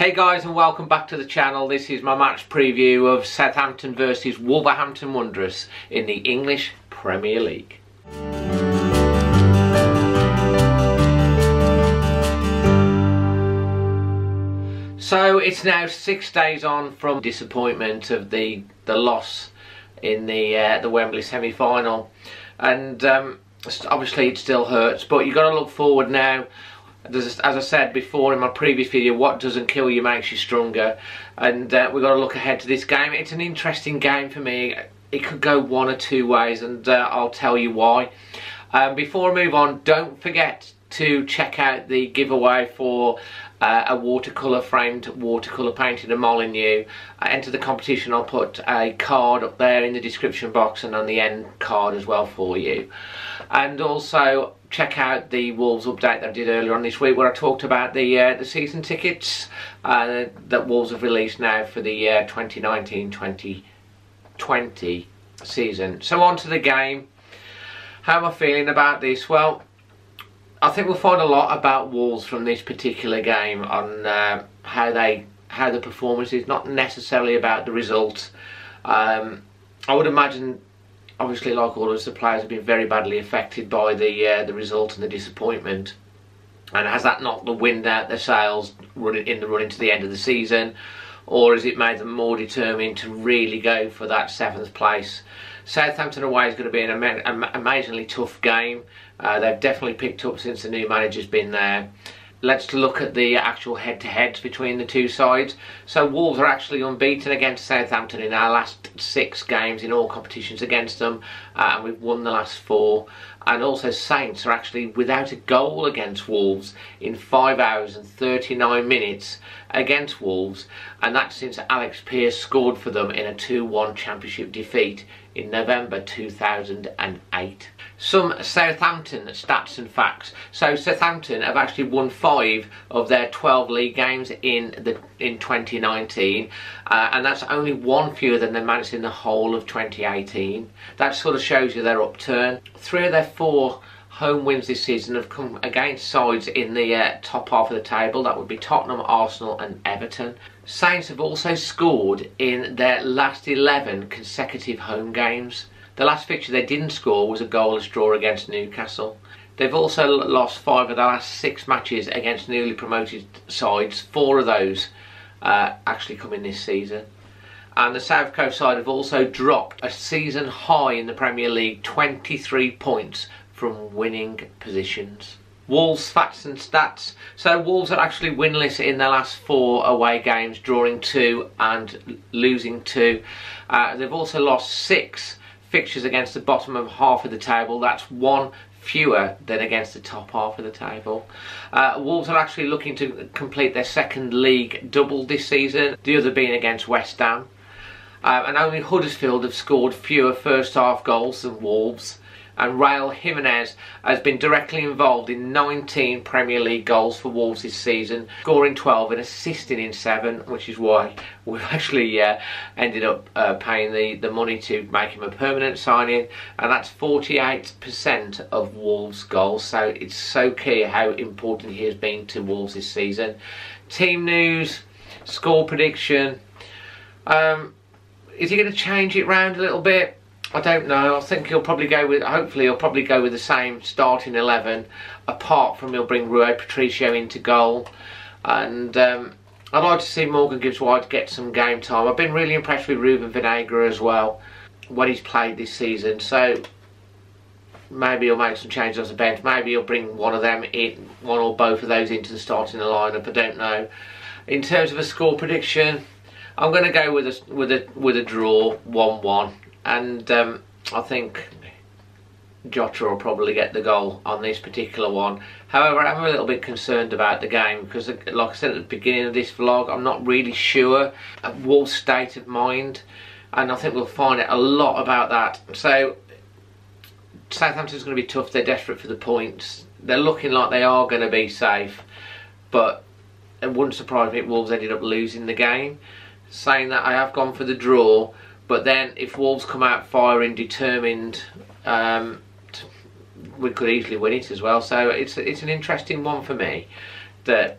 Hey guys, and welcome back to the channel. This is my match preview of Southampton versus Wolverhampton Wanderers in the English Premier League. So it's now 6 days on from disappointment of the loss in the Wembley semi-final, and obviously it still hurts, but you've got to look forward now. As I said before in my previous video, what doesn't kill you makes you stronger, and we've got to look ahead to this game. It's an interesting game for me. It could go one or two ways, and I'll tell you why. Before I move on, don't forget to check out the giveaway for a framed watercolour painted a Molyneux. Enter the competition. I'll put a card up there in the description box and on the end card as well for you. And also check out the Wolves update that I did earlier on this week, where I talked about the season tickets that Wolves have released now for the 2019-2020 season. So on to the game. How am I feeling about this? Well, I think we'll find a lot about Wolves from this particular game on how the performance is, not necessarily about the results. I would imagine, obviously, like all of us, the players have been very badly affected by the result and the disappointment. And has that knocked the wind out their sails in the run into the end of the season, or has it made them more determined to really go for that 7th place? Southampton away is going to be an amazingly tough game. They've definitely picked up since the new manager's been there. Let's look at the actual head-to-heads between the two sides. So Wolves are actually unbeaten against Southampton in our last 6 games in all competitions against them, and we've won the last 4. And also Saints are actually without a goal against Wolves in 5 hours and 39 minutes against Wolves, and that's since Alex Pearce scored for them in a 2-1 championship defeat in November 2008. Some Southampton stats and facts. So Southampton have actually won 5 of their 12 league games in 2019, and that's only 1 fewer than they managed in the whole of 2018. That sort of shows you their upturn. 3 of their 4 home wins this season have come against sides in the top half of the table. That would be Tottenham, Arsenal and Everton. Saints have also scored in their last 11 consecutive home games. The last fixture they didn't score was a goalless draw against Newcastle. They've also lost 5 of the last 6 matches against newly promoted sides. 4 of those actually come in this season. And the South Coast side have also dropped a season high in the Premier League, 23 points from winning positions. Wolves facts and stats. So Wolves are actually winless in their last 4 away games, drawing 2 and losing 2. They've also lost 6 fixtures against the bottom of half of the table. That's 1 fewer than against the top half of the table. Wolves are actually looking to complete their 2nd league double this season, the other being against West Ham. And only Huddersfield have scored fewer first half goals than Wolves. And Raul Jimenez has been directly involved in 19 Premier League goals for Wolves this season, scoring 12 and assisting in 7, which is why we've actually ended up paying the money to make him a permanent signing, and that's 48% of Wolves' goals. So it's so key how important he has been to Wolves this season. Team news, score prediction. Is he going to change it round a little bit? I don't know. I think he'll probably go with, hopefully he'll probably go with the same starting 11, apart from he'll bring Rui Patricio into goal. And I'd like to see Morgan Gibbs-White get some game time. I've been really impressed with Ruben Vinagre as well, what he's played this season. So maybe he'll make some changes on the bench. Maybe he'll bring one of them in, one or both of those into the starting lineup. I don't know. In terms of a score prediction, I'm going to go with a draw, 1-1. And I think Jota will probably get the goal on this particular one. However, I'm a little bit concerned about the game because, like I said at the beginning of this vlog, I'm not really sure of Wolves' state of mind, and I think we'll find out a lot about that. So Southampton's going to be tough. They're desperate for the points. They're looking like they are going to be safe, but it wouldn't surprise me if Wolves ended up losing the game. Saying that, I have gone for the draw. But then, if Wolves come out firing, determined, we could easily win it as well. So it's an interesting one for me. That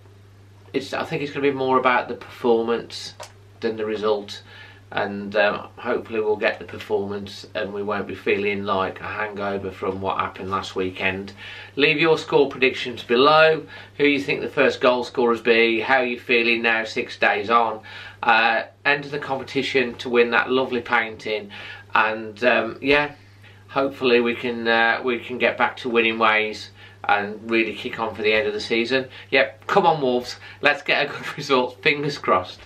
I think it's going to be more about the performance than the result, and hopefully we'll get the performance and we won't be feeling like a hangover from what happened last weekend. Leave your score predictions below, who you think the first goal scorers be, how you're feeling now 6 days on. Enter the competition to win that lovely painting, and yeah, hopefully we can get back to winning ways and really kick on for the end of the season. Yep, come on Wolves, let's get a good result, fingers crossed.